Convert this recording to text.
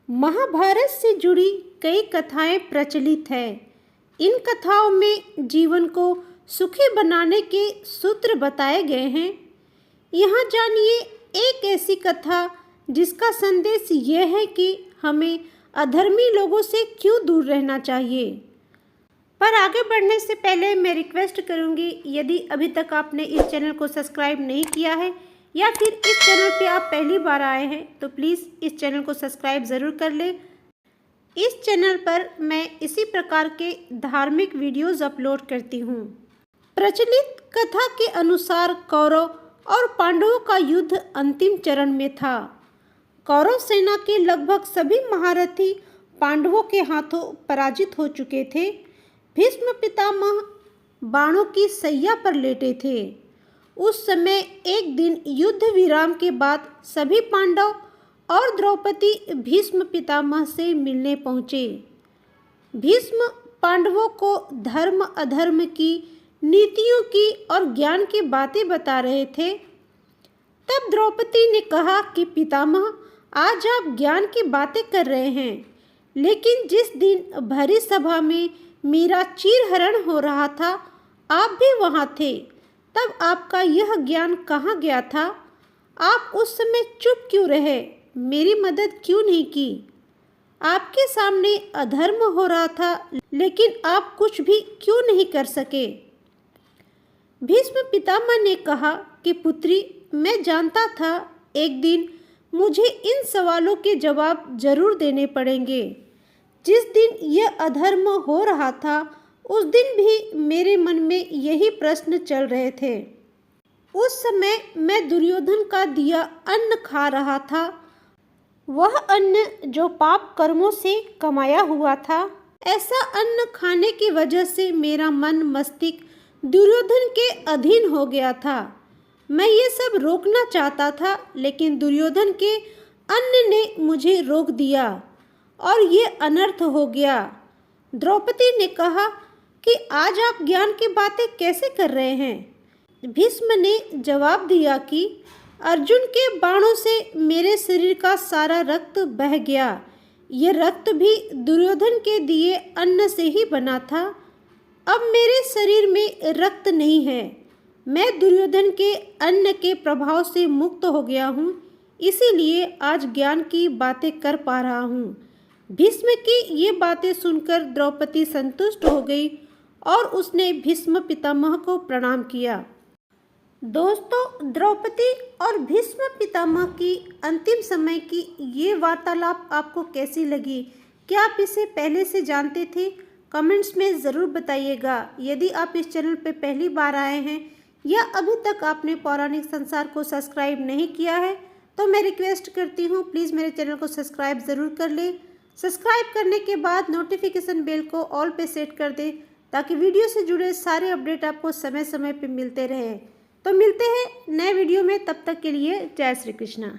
महाभारत से जुड़ी कई कथाएं प्रचलित हैं। इन कथाओं में जीवन को सुखी बनाने के सूत्र बताए गए हैं। यहाँ जानिए एक ऐसी कथा जिसका संदेश यह है कि हमें अधर्मी लोगों से क्यों दूर रहना चाहिए। पर आगे बढ़ने से पहले मैं रिक्वेस्ट करूंगी, यदि अभी तक आपने इस चैनल को सब्सक्राइब नहीं किया है या फिर इस चैनल पे आप पहली बार आए हैं तो प्लीज़ इस चैनल को सब्सक्राइब ज़रूर कर लें। इस चैनल पर मैं इसी प्रकार के धार्मिक वीडियोस अपलोड करती हूँ। प्रचलित कथा के अनुसार कौरव और पांडवों का युद्ध अंतिम चरण में था। कौरव सेना के लगभग सभी महारथी पांडवों के हाथों पराजित हो चुके थे। भीष्म पितामह बाणों की सैया पर लेटे थे। उस समय एक दिन युद्ध विराम के बाद सभी पांडव और द्रौपदी भीष्म पितामह से मिलने पहुँचे। भीष्म पांडवों को धर्म अधर्म की, नीतियों की और ज्ञान की बातें बता रहे थे। तब द्रौपदी ने कहा कि पितामह, आज आप ज्ञान की बातें कर रहे हैं, लेकिन जिस दिन भरी सभा में मेरा चीरहरण हो रहा था आप भी वहाँ थे, तब आपका यह ज्ञान कहाँ गया था? आप उस समय चुप क्यों रहे? मेरी मदद क्यों नहीं की? आपके सामने अधर्म हो रहा था, लेकिन आप कुछ भी क्यों नहीं कर सके? भीष्म पितामह ने कहा कि पुत्री, मैं जानता था एक दिन मुझे इन सवालों के जवाब जरूर देने पड़ेंगे। जिस दिन यह अधर्म हो रहा था उस दिन भी मेरे मन में यही प्रश्न चल रहे थे। उस समय मैं दुर्योधन का दिया अन्न खा रहा था, वह अन्न जो पाप कर्मों से कमाया हुआ था। ऐसा अन्न खाने की वजह से मेरा मन मस्तिष्क दुर्योधन के अधीन हो गया था। मैं ये सब रोकना चाहता था, लेकिन दुर्योधन के अन्न ने मुझे रोक दिया और ये अनर्थ हो गया। द्रौपदी ने कहा कि आज आप ज्ञान की बातें कैसे कर रहे हैं? भीष्म ने जवाब दिया कि अर्जुन के बाणों से मेरे शरीर का सारा रक्त बह गया। ये रक्त भी दुर्योधन के दिए अन्न से ही बना था। अब मेरे शरीर में रक्त नहीं है। मैं दुर्योधन के अन्न के प्रभाव से मुक्त हो गया हूँ, इसीलिए आज ज्ञान की बातें कर पा रहा हूँ। भीष्म की ये बातें सुनकर द्रौपदी संतुष्ट हो गई और उसने भीष्म पितामह को प्रणाम किया। दोस्तों, द्रौपदी और भीष्म पितामह की अंतिम समय की ये वार्तालाप आपको कैसी लगी? क्या आप इसे पहले से जानते थे? कमेंट्स में ज़रूर बताइएगा। यदि आप इस चैनल पर पहली बार आए हैं या अभी तक आपने पौराणिक संसार को सब्सक्राइब नहीं किया है तो मैं रिक्वेस्ट करती हूँ, प्लीज़ मेरे चैनल को सब्सक्राइब ज़रूर कर लें। सब्सक्राइब करने के बाद नोटिफिकेशन बेल को ऑल पे सेट कर दें ताकि वीडियो से जुड़े सारे अपडेट आपको समय समय पे मिलते रहे। तो मिलते हैं नए वीडियो में, तब तक के लिए जय श्री कृष्णा।